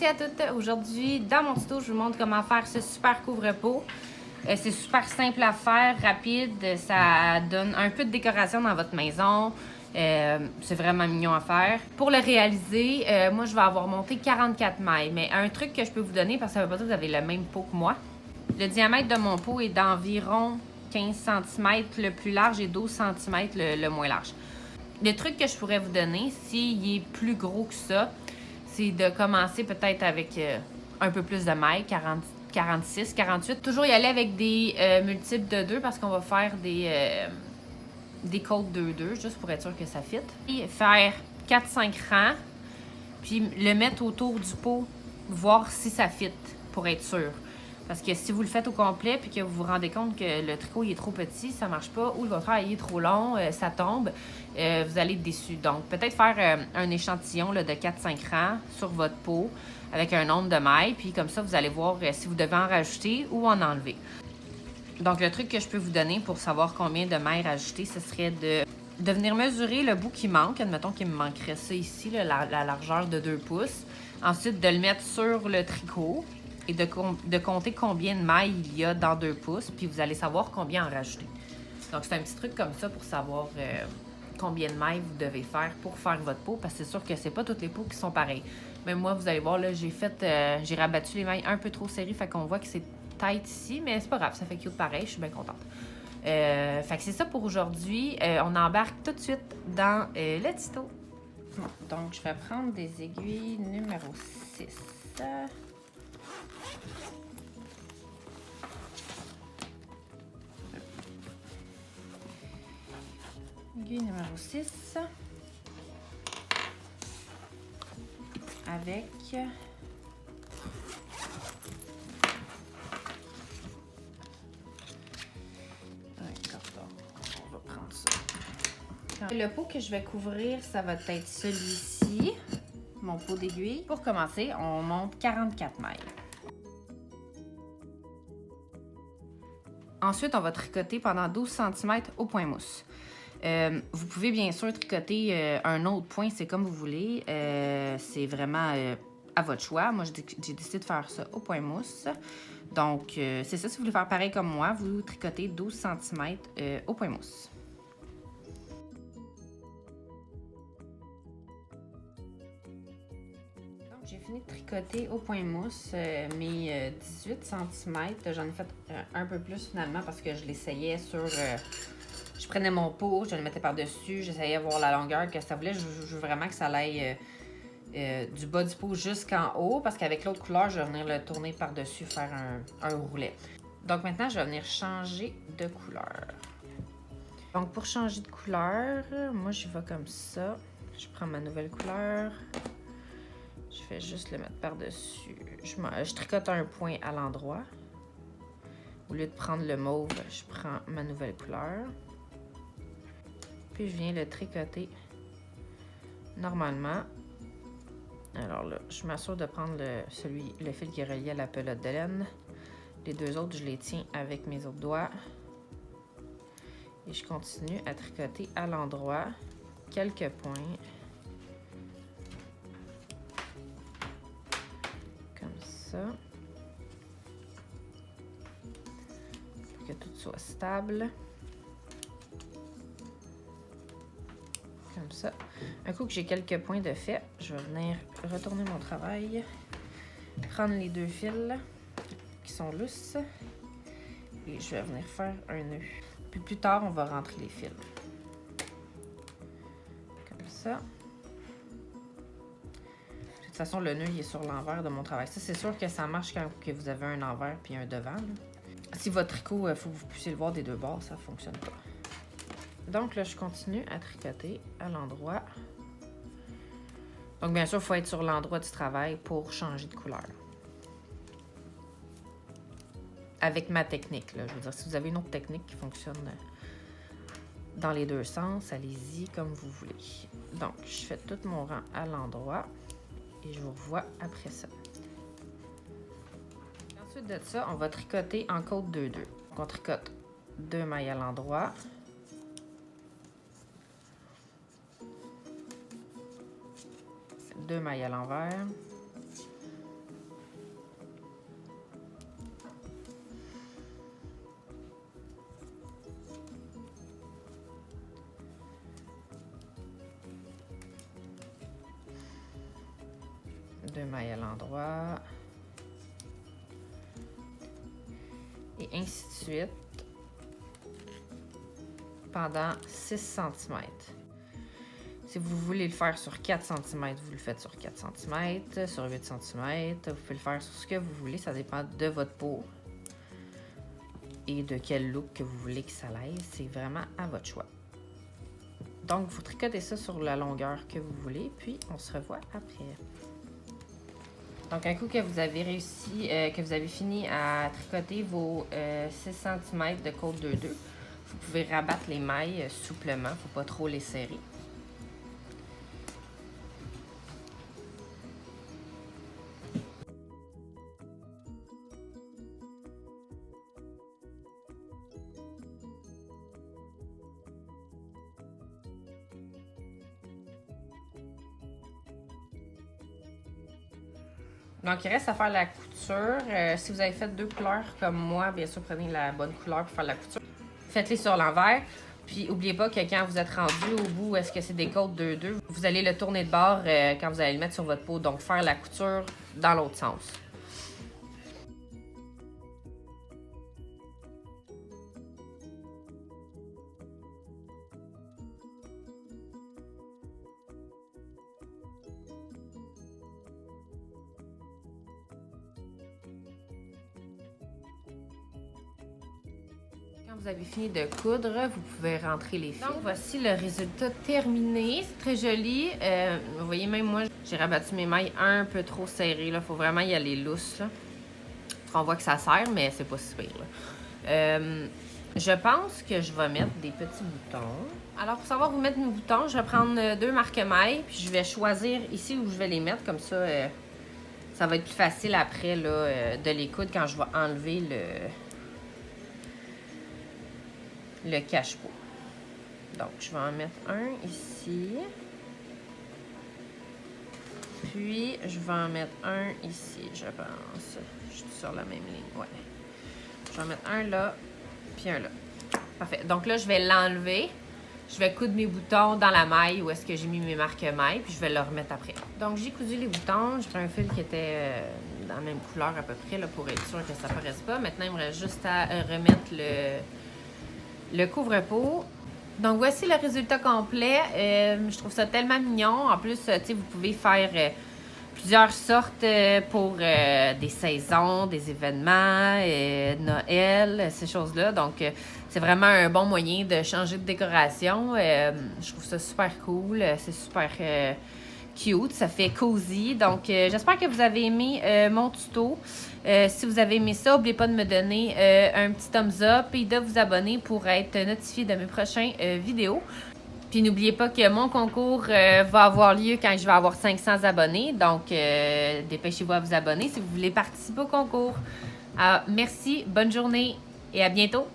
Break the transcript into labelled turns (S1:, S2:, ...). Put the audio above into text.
S1: merci à toutes. Aujourd'hui, dans mon tuto, je vous montre comment faire ce super couvre-peau. C'est super simple à faire, rapide. Ça donne un peu de décoration dans votre maison. C'est vraiment mignon à faire. Pour le réaliser, moi, je vais avoir monté 44 mailles. Mais un truc que je peux vous donner, parce que ça ne veut pas dire que vous avez le même pot que moi. Le diamètre de mon pot est d'environ 15 cm le plus large et 12 cm le moins large. Le truc que je pourrais vous donner, s'il est plus gros que ça, c'est de commencer peut-être avec un peu plus de mailles, 40, 46, 48. Toujours y aller avec des multiples de 2 parce qu'on va faire des côtes 2-2, juste pour être sûr que ça fit. Et faire 4-5 rangs, puis le mettre autour du pot, voir si ça fit, pour être sûr. Parce que si vous le faites au complet puis que vous vous rendez compte que le tricot il est trop petit, ça marche pas, ou le contraire il est trop long, ça tombe, vous allez être déçu. Donc peut-être faire un échantillon là, de 4-5 rangs sur votre pot avec un nombre de mailles, puis comme ça vous allez voir si vous devez en rajouter ou en enlever. Donc le truc que je peux vous donner pour savoir combien de mailles rajouter, ce serait de venir mesurer le bout qui manque. Admettons qu'il me manquerait ça ici, là, la largeur de 2 pouces. Ensuite de le mettre sur le tricot et de compter combien de mailles il y a dans 2 pouces, puis vous allez savoir combien en rajouter. Donc, c'est un petit truc comme ça pour savoir combien de mailles vous devez faire pour faire votre pot, parce que c'est sûr que c'est pas toutes les pots qui sont pareils. Même moi, vous allez voir, là, j'ai rabattu les mailles un peu trop serrées, fait qu'on voit que c'est tight ici, mais c'est pas grave, ça fait cute pareil, je suis bien contente. Fait que c'est ça pour aujourd'hui. On embarque tout de suite dans le tuto. Bon, donc, je vais prendre des aiguilles numéro 6. Aiguille numéro 6 avec un cordon. On va prendre ça. Le pot que je vais couvrir, ça va être celui-ci, mon pot d'aiguille. Pour commencer, on monte 44 mailles. Ensuite, on va tricoter pendant 12 cm au point mousse. Vous pouvez bien sûr tricoter un autre point, c'est comme vous voulez. C'est vraiment à votre choix. Moi, j'ai décidé de faire ça au point mousse. Donc, c'est ça. Si vous voulez faire pareil comme moi, vous tricotez 12 cm au point mousse. J'ai fini de tricoter au point mousse mes 18 cm. J'en ai fait un peu plus finalement parce que je l'essayais sur... je prenais mon pot, je le mettais par-dessus, j'essayais de voir la longueur que ça voulait. Je veux vraiment que ça aille du bas du pot jusqu'en haut parce qu'avec l'autre couleur, je vais venir le tourner par-dessus, faire un roulet. Donc maintenant, je vais venir changer de couleur. Donc pour changer de couleur, moi je vais comme ça. Je prends ma nouvelle couleur. Je fais juste le mettre par-dessus. Je tricote un point à l'endroit. Au lieu de prendre le mauve, je prends ma nouvelle couleur. Puis je viens le tricoter normalement. Alors là, je m'assure de prendre le fil qui est relié à la pelote de laine. Les deux autres, je les tiens avec mes autres doigts. Et je continue à tricoter à l'endroit quelques points. Comme ça. Pour que tout soit stable. Comme ça. Un coup que j'ai quelques points de fait, je vais venir retourner mon travail, prendre les deux fils qui sont lousses et je vais venir faire un nœud. Puis plus tard, on va rentrer les fils. Comme ça. De toute façon, le nœud il est sur l'envers de mon travail. Ça, c'est sûr que ça marche quand vous avez un envers puis un devant. Là. Si votre tricot, il faut que vous puissiez le voir des deux bords, ça ne fonctionne pas. Donc là, je continue à tricoter à l'endroit. Donc bien sûr, il faut être sur l'endroit du travail pour changer de couleur. Avec ma technique, là. Je veux dire, si vous avez une autre technique qui fonctionne dans les deux sens, allez-y comme vous voulez. Donc, je fais tout mon rang à l'endroit et je vous revois après ça. Ensuite de ça, on va tricoter en côte 2-2. Donc, on tricote 2 mailles à l'endroit. Deux mailles à l'envers. 2 mailles à l'endroit. Et ainsi de suite. Pendant 6 cm. Si vous voulez le faire sur 4 cm, vous le faites sur 4 cm, sur 8 cm. Vous pouvez le faire sur ce que vous voulez, ça dépend de votre peau et de quel look que vous voulez que ça laisse. C'est vraiment à votre choix. Donc, vous tricotez ça sur la longueur que vous voulez, puis on se revoit après. Donc, un coup que vous avez réussi, que vous avez fini à tricoter vos 6 cm de côte 2-2, vous pouvez rabattre les mailles souplement, il ne faut pas trop les serrer. Donc, il reste à faire la couture. Si vous avez fait 2 couleurs comme moi, bien sûr, prenez la bonne couleur pour faire la couture. Faites-les sur l'envers. Puis, n'oubliez pas que quand vous êtes rendu au bout, est-ce que c'est des côtes 2-2, vous allez le tourner de bord quand vous allez le mettre sur votre peau. Donc, faire la couture dans l'autre sens. Quand vous avez fini de coudre, vous pouvez rentrer les fils. Donc, voici le résultat terminé. C'est très joli. Vous voyez, même moi, j'ai rabattu mes mailles un peu trop serrées. Il faut vraiment y aller lousse. Là. On voit que ça sert, mais c'est pas si pire. Je pense que je vais mettre des petits boutons. Alors, pour savoir où mettre mes boutons, je vais prendre 2 marque-mailles, puis je vais choisir ici où je vais les mettre. Comme ça, ça va être plus facile après là, de les coudre quand je vais enlever le cache-peau. Donc, je vais en mettre un ici. Puis, je vais en mettre un ici, je pense. Je suis sur la même ligne, ouais. Je vais en mettre un là, puis un là. Parfait. Donc là, je vais l'enlever. Je vais coudre mes boutons dans la maille où est-ce que j'ai mis mes marque-mailles, puis je vais le remettre après. Donc, j'ai cousu les boutons. J'ai pris un fil qui était dans la même couleur à peu près, là, pour être sûr que ça ne paraisse pas. Maintenant, il me reste juste à remettre le couvre-peau. Donc, voici le résultat complet. Je trouve ça tellement mignon. En plus, tu sais, vous pouvez faire plusieurs sortes pour des saisons, des événements, Noël, ces choses-là. Donc, c'est vraiment un bon moyen de changer de décoration. Je trouve ça super cool. C'est super cute. Ça fait cozy. Donc, j'espère que vous avez aimé mon tuto. Si vous avez aimé ça, n'oubliez pas de me donner un petit thumbs up et de vous abonner pour être notifié de mes prochaines vidéos. Puis n'oubliez pas que mon concours va avoir lieu quand je vais avoir 500 abonnés. Donc, dépêchez-vous à vous abonner si vous voulez participer au concours. Alors, merci, bonne journée et à bientôt!